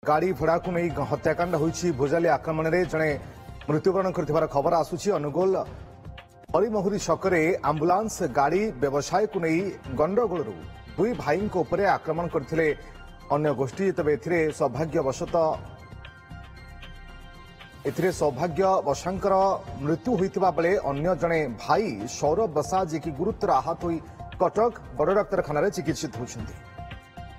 गाड़ी भड़ा को नहीं हत्याकांड होइछि भोजाली आक्रमण में जड़े मृत्युवरण कर खबर आसुछि। अनुगोल हरिमहुरी छकरे आंबुलांस गाड़ी व्यवसाय को नहीं गंडगोल दुई भाई उपरे आक्रमण करथिले अन्य गोष्ठी। तबे सौभाग्यवशांकर मृत्यु होइतिबा बेले अन्य जड़े भाई सौरभ बसा जी की गुरुतर आहत होई कटक बड़ डाक्तखाना चिकित्सित होइछन्ति।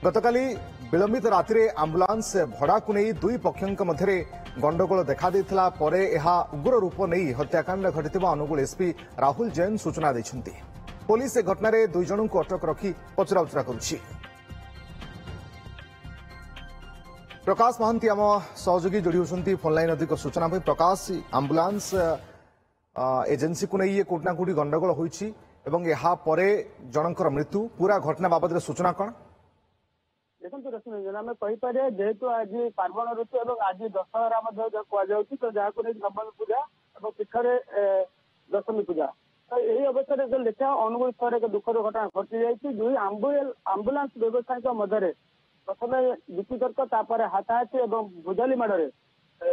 गतकाली विलंबित राति आंबुलांस भड़ा को नहीं दुई पक्षों मध्य गंडगोल देखा देथिला परे एहा उग्र रूप नहीं हत्याकांड घटिथिबा अनुगुल एसपी राहुल जैन सूचना दैछन्ति। पुलिस ए घटना रे दुई जनक अटक रखी पचराउचरा करुछि। प्रकाश महांती आम सहयोगी जोड़ी होती फोनलाइन अधिक सूचना पर। प्रकाश, आंबुलांस एजेंसी को नहीं कोटना कोटी गंडगोल होइछि एवं एहा परे जनकर मृत्यु पूरा घटना बाबद सूचना कौन? देखो रश्मिरंजन आम कहीपर जेहेतु आज पार्वण ऋतु और आज दशहरा कहुच्छी तो जहाँ को नवमी पूजा और पीठरे दशमी पूजा तो यही अवस्था जो देखा अनुगुल शहर एक दुखद घटना घटी जाती। दुई आंबुलांस व्यवसायी मध्य प्रथम युक्तितर्क तापर हाथाहाथी और भुजाली माड़े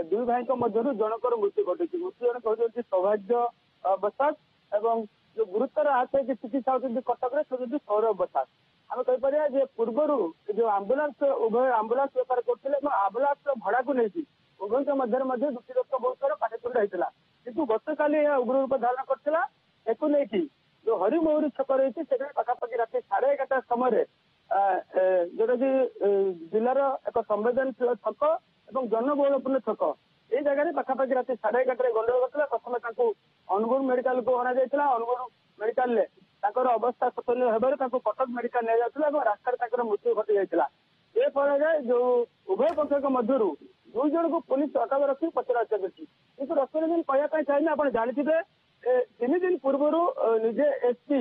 दुई भाई मध्य जनकर मृत्यु घटी। मृत्यु जन कहते सौभाग्य बसाक और जो गुरुतर आहत होगी चिकित्सा होती कटक से सौरभ बसाक। आम कहीपर पूर्वर जो आंबुलांस उभय आंबुलांस बेपार करते आंबुलांस भड़ा को नहीं उभय मध्य युक्तितर्क बहुत सारा पाठितुंड होता किंतु गतकाली उग्र रूप धारण करता। एकू नहीं जो हरिमहुरी छक रही है पाखापाखि रात 11:30 समय जोटा कि जिलार एक संवेदनशील छक और जनबहुलपूर्ण छक ये जगह पाखापाखि रात 11:30 गंडगोल होता। प्रथम अनुगुल मेडिकल को अणा जाइए। अनुगुल मेडिकल अवस्था शोचनीय होबार कटक मेडिकल नहीं जाता और रास्तार मृत्यु घटी जाता। ए फल जो उभय पक्ष मध्य दुई जन को पुलिस अटक रखी पचराउचरा करछि। किंतु रश्मिरंजन कहना चाहिए आप जानते 3 दिन पूर्व निजे एसपी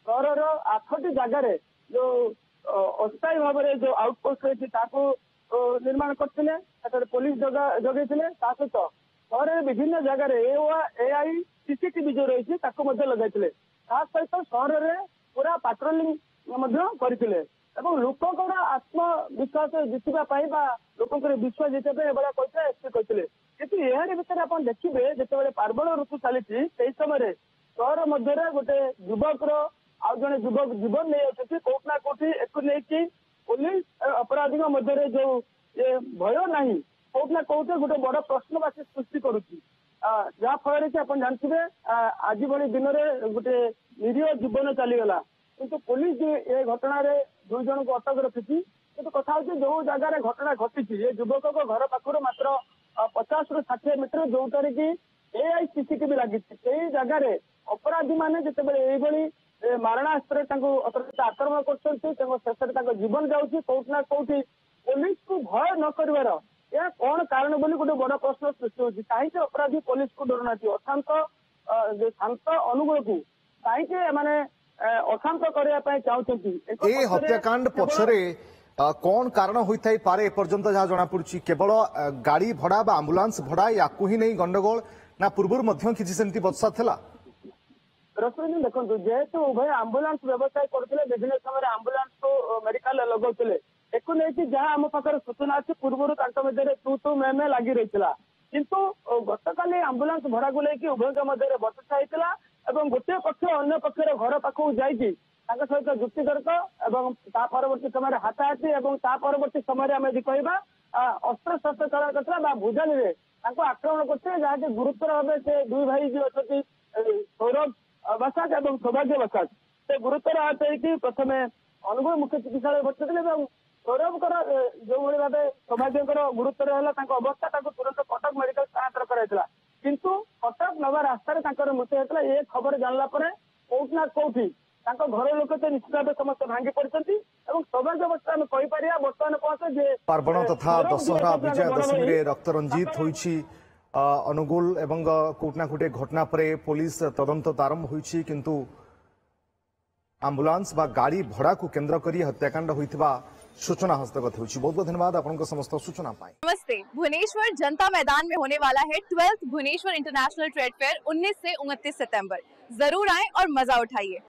सहर 8टी जगार जो अस्थायी भाव में जो आउटपोस्ट रही निर्माण करते पुलिस जगह सहित सहर विभिन्न जगार एआई सीसीटीवी जो रही लगे सहित सहर में पूरा पाट्रोलिंग करते लोकर आत्मविश्वास जितवाई लोक विश्वास जितने कहते एसपी कहते कितु यार भितर आप देखिए जिते पार्वण ऋतु चली समय सहर मध्य गोटे युवक आउ जड़े युवक जीवन नहीं कौटना कौटी एक नहीं पुलिस अपराधी मध्य जो ये भय नहीं कौटना कौटे गोटे बड़ प्रश्नवाची सृष्टि करुच्ची जहाँ फल कि आप जानते आज भली दिन में गोटे निरीह जीवन चलीगला किंतु पुलिस ये घटना दुई जन को अटक रखी। किंतु कथा हो जो जगार घटना घटी ये युवक घर पाखर मात्र 50 ରୁ 60 मीटर जोटार कि एआई सीसीटीवी लगी जगार अपराधी मैंने जिते मारणास्त्र आक्रमण कर जीवन जाऊँगी कौटना कौटी पुलिस को भय न कर यह कौन कारण बोली गोटे बड़ प्रश्न सृष्टि होती कहीं अपराधी पुलिस को डर ना अशांत जो शांत अनुगुल को कहीं माने अशांत करने चाहते। हत्याकांड पछरे कौन कारण होता पारे एपर्यंत जहाँ जना पड़ी केवल गाड़ी भड़ा आंबुलांस भड़ा या ही नहीं गंडगोल ना पूर्व किसी सेमती बदसा था? रश्मिरंजन देखो जेहेतु उभय आंबुलांस व्यवसाय करते विभिन्न समय आंबुलांस को मेडिकल लगाते एक नहीं जहाँ आम पाखे सूचना अच्छी पूर्व तू तू मे लगी रही किंतु गतकाली आंबुलांस भड़ा को लेकिन उभय मध्य बचसा होता और गोटे पक्ष अन्य पक्षर घर पाखक जाइए सहित युक्तितर्क और परवर्ती समय हाथाहाथी और परवर्ती समय आम यदि कह अस्त्र शस्त्र चला करता भुजाली आक्रमण करते जहाँकि गुरुतर भाव से दुई भाई जो अच्छा सौरभ बसाक और सौभाग्य बसाक से गुरुतर आहत होगी प्रथम अनुगुल मुख्य चिकित्सा भर्ती थे सौरभ जो भाव सौभाग्य गुरुतर है अवस्था तुरंत कटक मेडिकल स्थानांतर कराइला किंतु कटक नवा रास्तार मृत्यु होता। ये खबर जानला कौटना कौटी घर लोक तो निश्चित भाव समस्त भांगी पड़ती सौभाग्य अवस्था आम कहीपर बर्तमान पहुंचे पार्वण तथा दशहरा विजया दशमी में रक्तरंजित होइछि अनुगुल एवं कोटना कोटे घटना पर पुलिस तदंत आरंभ होइछि किंतु आंबुलांस बा गाड़ी भड़ा को केंद्र करी हत्याकांड होइथिबा सूचना हस्तगत होइछि। बहुत बहुत धन्यवाद आपनको समस्त सूचना पाए। नमस्ते। भुवनेश्वर जनता मैदान में होने वाला है 12th Bhubaneswar international trade fair 19 से 29 सितंबर। जरूर आएं और मजा उठाइए।